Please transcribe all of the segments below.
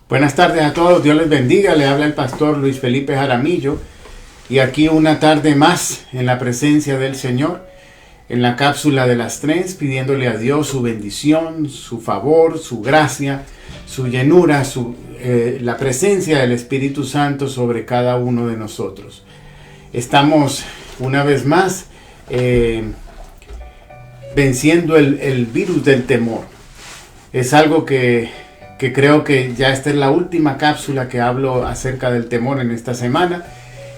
Buenas tardes a todos, Dios les bendiga, le habla el pastor Luis Felipe Jaramillo y aquí una tarde más en la presencia del Señor, en la cápsula de las 3, pidiéndole a Dios su bendición, su favor, su gracia, su llenura, la presencia del Espíritu Santo sobre cada uno de nosotros. Estamos una vez más venciendo el virus del temor. Es algo que creo que ya esta es la última cápsula que hablo acerca del temor en esta semana.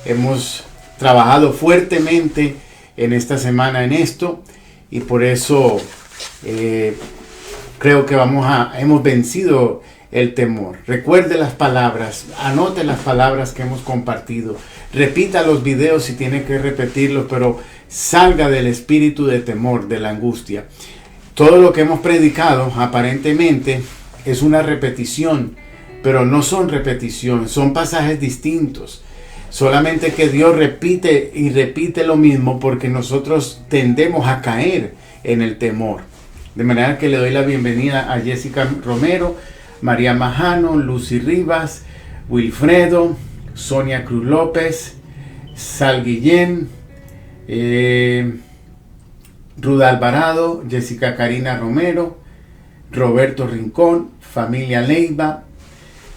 Hemos trabajado fuertemente en esta semana en esto y por eso creo que hemos vencido el temor. Recuerde las palabras, anote las palabras que hemos compartido, repita los videos si tiene que repetirlos, pero salga del espíritu de temor, de la angustia. Todo lo que hemos predicado aparentemente es una repetición, pero no son repeticiones, son pasajes distintos. Solamente que Dios repite y repite lo mismo porque nosotros tendemos a caer en el temor. De manera que le doy la bienvenida a Jessica Romero, María Majano, Lucy Rivas, Wilfredo, Sonia Cruz López, Sal Guillén, Ruda Alvarado, Jessica Karina Romero, Roberto Rincón, familia Leiva.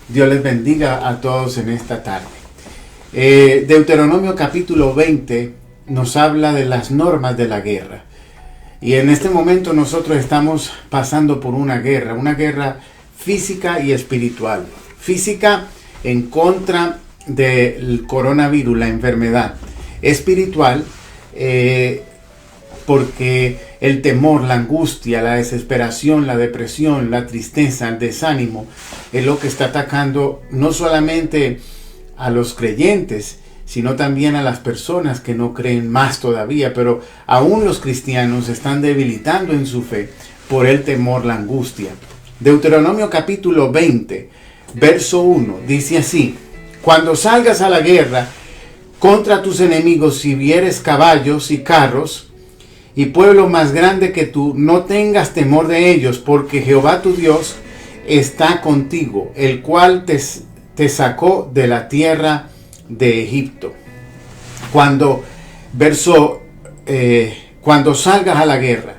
Dios les bendiga a todos en esta tarde. Deuteronomio capítulo 20 nos habla de las normas de la guerra. Y en este momento nosotros estamos pasando por una guerra física y espiritual. Física en contra del coronavirus, la enfermedad. Espiritual porque el temor, la angustia, la desesperación, la depresión, la tristeza, el desánimo es lo que está atacando no solamente a los creyentes, sino también a las personas que no creen más todavía, pero aún los cristianos están debilitando en su fe por el temor, la angustia. Deuteronomio capítulo 20, verso 1, dice así: cuando salgas a la guerra contra tus enemigos, si vieres caballos y carros, y pueblo más grande que tú, no tengas temor de ellos, porque Jehová tu Dios está contigo, el cual te sacó de la tierra de Egipto. Cuando salgas a la guerra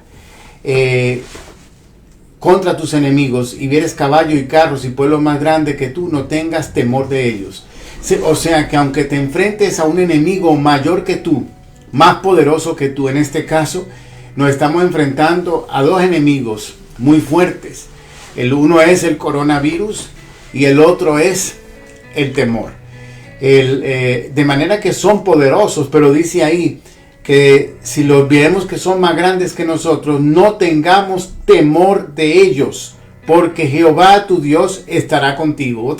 contra tus enemigos y vieres caballo y carros y pueblo más grande que tú, no tengas temor de ellos. O sea que aunque te enfrentes a un enemigo mayor que tú, más poderoso que tú, en este caso nos estamos enfrentando a dos enemigos muy fuertes. El uno es el coronavirus y el otro es el temor. De manera que son poderosos, pero dice ahí que si los vemos que son más grandes que nosotros, no tengamos temor de ellos, porque Jehová tu Dios estará contigo.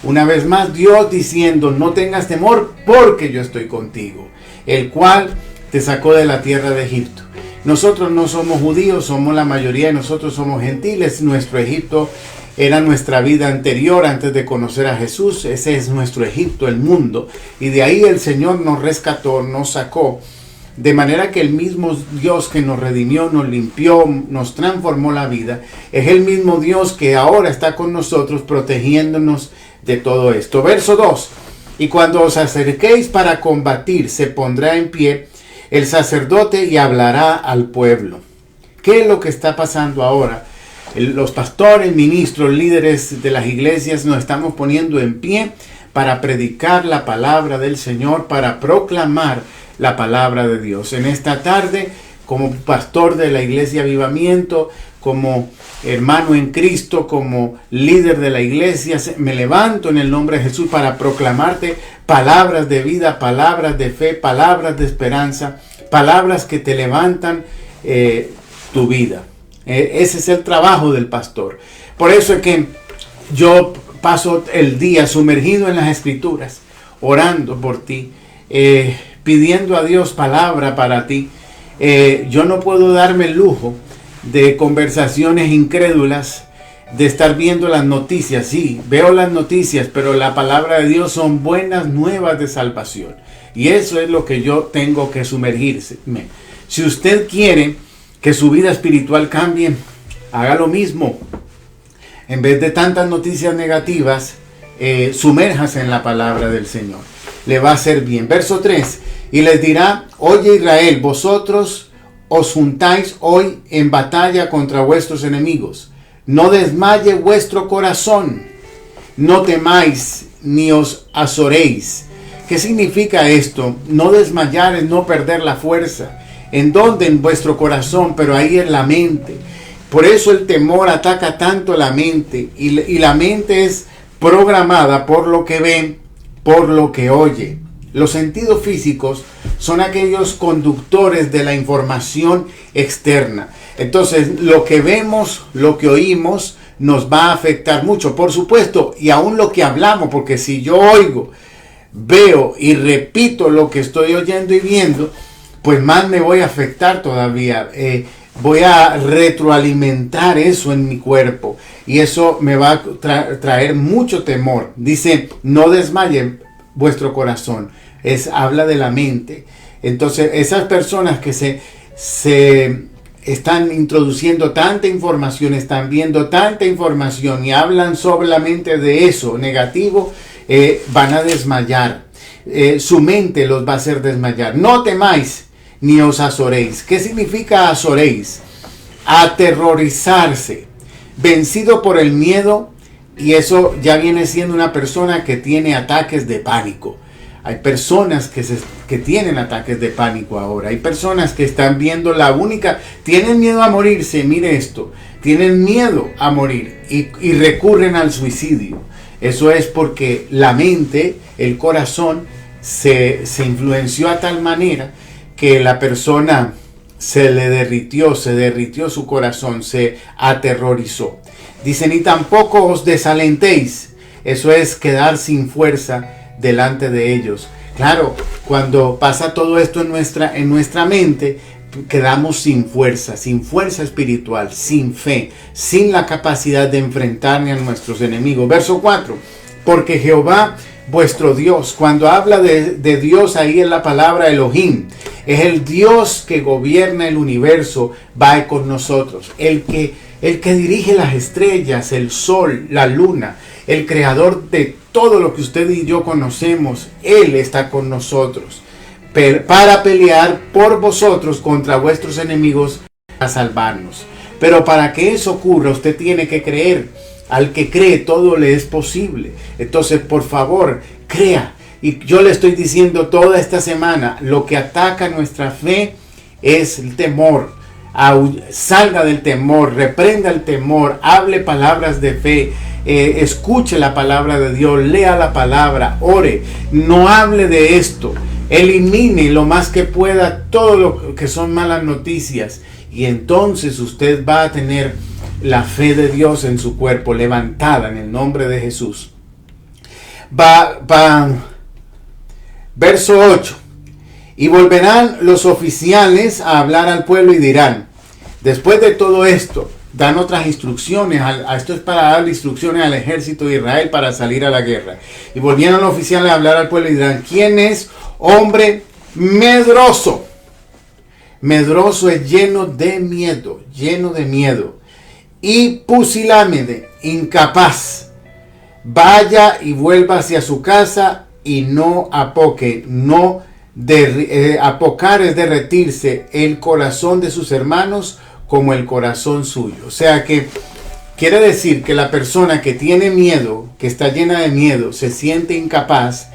Una vez más, Dios diciendo: no tengas temor, porque yo estoy contigo, el cual te sacó de la tierra de Egipto. Nosotros no somos judíos, la mayoría de nosotros somos gentiles. Nuestro Egipto era nuestra vida anterior antes de conocer a Jesús. Ese es nuestro Egipto, el mundo. Y de ahí el Señor nos rescató, nos sacó. De manera que el mismo Dios que nos redimió, nos limpió, nos transformó la vida, es el mismo Dios que ahora está con nosotros protegiéndonos de todo esto. Verso 2. Y cuando os acerquéis para combatir, se pondrá en pie el sacerdote y hablará al pueblo. ¿Qué es lo que está pasando ahora? Los pastores, ministros, líderes de las iglesias nos estamos poniendo en pie para predicar la palabra del Señor, para proclamar la palabra de Dios. En esta tarde, como pastor de la iglesia Avivamiento, como hermano en Cristo, como líder de la iglesia, me levanto en el nombre de Jesús para proclamarte palabras de vida, palabras de fe, palabras de esperanza, palabras que te levantan tu vida. Ese es el trabajo del pastor. Por eso es que yo paso el día sumergido en las Escrituras, orando por ti, pidiendo a Dios palabra para ti. Yo no puedo darme el lujo de conversaciones incrédulas, de estar viendo las noticias. Sí, veo las noticias, pero la palabra de Dios son buenas nuevas de salvación. Y eso es lo que yo tengo que sumergirse. Si usted quiere que su vida espiritual cambie, haga lo mismo. En vez de tantas noticias negativas, sumérjase en la palabra del Señor. Le va a hacer bien. Verso 3. Y les dirá: oye Israel, vosotros os juntáis hoy en batalla contra vuestros enemigos. No desmaye vuestro corazón. No temáis ni os azoréis. ¿Qué significa esto? No desmayar es no perder la fuerza. ¿En dónde? En vuestro corazón, pero ahí en la mente. Por eso el temor ataca tanto la mente. Y la mente es programada por lo que ve, por lo que oye. Los sentidos físicos son aquellos conductores de la información externa. Entonces, lo que vemos, lo que oímos, nos va a afectar mucho, por supuesto, y aún lo que hablamos, porque si yo oigo, veo y repito lo que estoy oyendo y viendo, pues más me voy a afectar todavía. Voy a retroalimentar eso en mi cuerpo y eso me va a traer mucho temor. Dice: no desmaye vuestro corazón. Habla de la mente. Entonces, esas personas que se están introduciendo tanta información, están viendo tanta información y hablan solamente de eso negativo, van a desmayar. Su mente los va a hacer desmayar. No temáis ni os azoréis. ¿Qué significa azoréis? Aterrorizarse, vencido por el miedo, y eso ya viene siendo una persona que tiene ataques de pánico. Hay personas que tienen ataques de pánico ahora. Hay personas que están viendo tienen miedo a morirse. Mire esto, tienen miedo a morir y recurren al suicidio. Eso es porque la mente, el corazón, se influenció a tal manera que la persona se derritió su corazón, se aterrorizó. Dice: ni tampoco os desalentéis. Eso es quedar sin fuerza delante de ellos. Claro, cuando pasa todo esto en nuestra mente, quedamos sin fuerza espiritual, sin fe, sin la capacidad de enfrentarnos a nuestros enemigos. Verso 4. Porque Jehová vuestro Dios, cuando habla de Dios ahí en la palabra Elohim, es el Dios que gobierna el universo, va con nosotros. El que dirige las estrellas, el sol, la luna, el creador de todo lo que usted y yo conocemos, Él está con nosotros para pelear por vosotros contra vuestros enemigos, a salvarnos. Pero para que eso ocurra, usted tiene que creer. Al que cree, todo le es posible. Entonces, por favor, crea. Y yo le estoy diciendo toda esta semana, lo que ataca nuestra fe es el temor. Salga del temor, reprenda el temor, hable palabras de fe, escuche la palabra de Dios, lea la palabra, ore, no hable de esto, elimine lo más que pueda todo lo que son malas noticias, y entonces usted va a tener la fe de Dios en su cuerpo levantada en el nombre de Jesús. Verso 8. Y volverán los oficiales a hablar al pueblo y dirán, después de todo esto, dan otras instrucciones. Esto es para dar instrucciones al ejército de Israel para salir a la guerra. Y volvieron los oficiales a hablar al pueblo y dirán, ¿quién es hombre medroso? Medroso es lleno de miedo. Y pusilánime, incapaz. Vaya y vuelva hacia su casa y no apoque. Apocar es derretirse el corazón de sus hermanos como el corazón suyo. O sea que quiere decir que la persona que tiene miedo, que está llena de miedo, se siente incapaz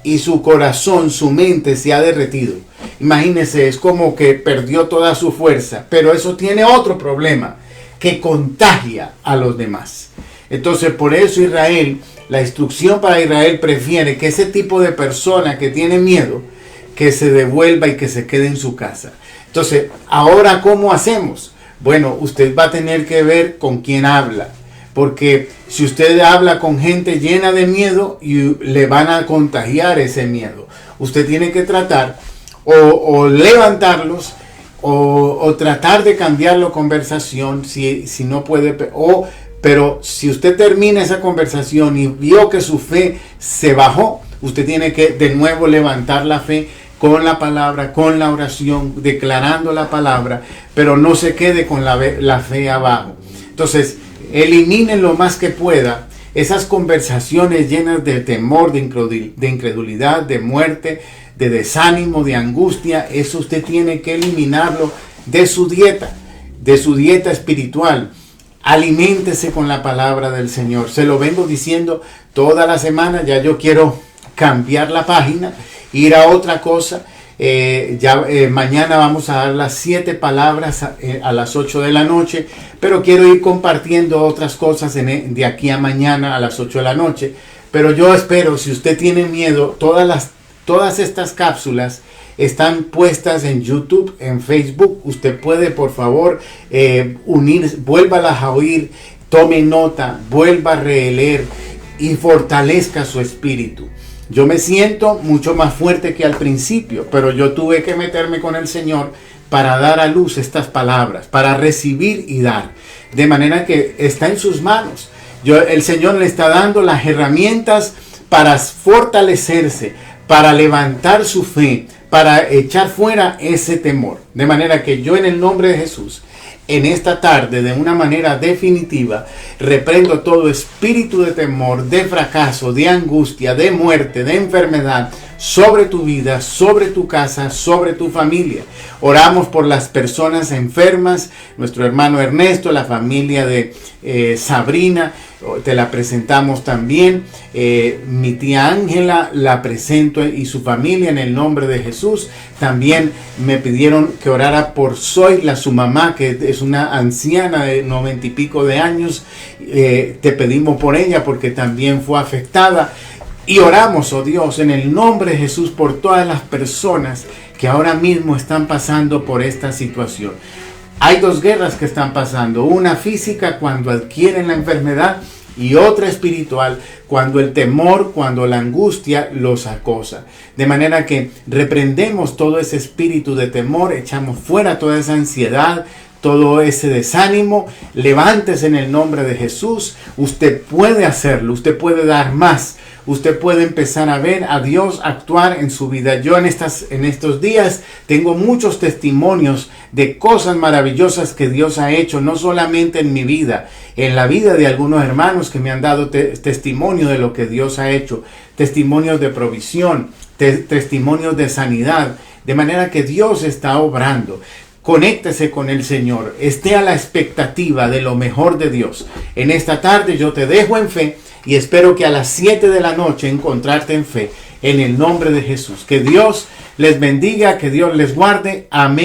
y su corazón, su mente se ha derretido. Imagínense, es como que perdió toda su fuerza, pero eso tiene otro problema, que contagia a los demás. Entonces, por eso la instrucción para Israel prefiere que ese tipo de persona que tiene miedo, que se devuelva y que se quede en su casa. Entonces, ahora, ¿cómo hacemos? Bueno, usted va a tener que ver con quién habla. Porque si usted habla con gente llena de miedo, le van a contagiar ese miedo. Usted tiene que tratar o levantarlos o tratar de cambiar la conversación si no puede. Pero si usted termina esa conversación y vio que su fe se bajó, usted tiene que de nuevo levantar la fe con la palabra, con la oración, declarando la palabra, pero no se quede con la fe abajo. Entonces, elimine lo más que pueda esas conversaciones llenas de temor, de incredulidad, de muerte, de desánimo, de angustia. Eso usted tiene que eliminarlo de su dieta espiritual. Aliméntese con la palabra del Señor. Se lo vengo diciendo toda la semana. Ya yo quiero cambiar la página, ir a otra cosa. Mañana vamos a dar las 7 palabras a las 8 de la noche, pero quiero ir compartiendo otras cosas de aquí a mañana a las 8 de la noche. Pero yo espero, si usted tiene miedo, todas estas cápsulas están puestas en YouTube, en Facebook. Usted puede, por favor, vuélvalas a oír, tome nota, vuelva a releer y fortalezca su espíritu. Yo me siento mucho más fuerte que al principio, pero yo tuve que meterme con el Señor para dar a luz estas palabras, para recibir y dar. De manera que está en sus manos. El Señor le está dando las herramientas para fortalecerse, para levantar su fe, para echar fuera ese temor. De manera que yo, en el nombre de Jesús, en esta tarde, de una manera definitiva, reprendo todo espíritu de temor, de fracaso, de angustia, de muerte, de enfermedad, sobre tu vida, sobre tu casa, sobre tu familia. Oramos por las personas enfermas, nuestro hermano Ernesto, la familia de Sabrina, te la presentamos también. Mi tía Ángela la presento y su familia en el nombre de Jesús. También me pidieron que orara por Zoila, su mamá, que es una anciana de 90 y pico de años. Te pedimos por ella porque también fue afectada. Y oramos, oh Dios, en el nombre de Jesús por todas las personas que ahora mismo están pasando por esta situación. Hay 2 guerras que están pasando, una física cuando adquieren la enfermedad y otra espiritual cuando el temor, cuando la angustia los acosa. De manera que reprendemos todo ese espíritu de temor, echamos fuera toda esa ansiedad, todo ese desánimo. Levántese en el nombre de Jesús. Usted puede hacerlo, usted puede dar más. Usted puede empezar a ver a Dios actuar en su vida. Yo en estos días tengo muchos testimonios de cosas maravillosas que Dios ha hecho, no solamente en mi vida, en la vida de algunos hermanos que me han dado testimonio de lo que Dios ha hecho, testimonios de provisión, testimonios de sanidad, de manera que Dios está obrando. Conéctese con el Señor, esté a la expectativa de lo mejor de Dios. En esta tarde yo te dejo en fe y espero que a las 7 de la noche encontrarte en fe, en el nombre de Jesús. Que Dios les bendiga, que Dios les guarde. Amén.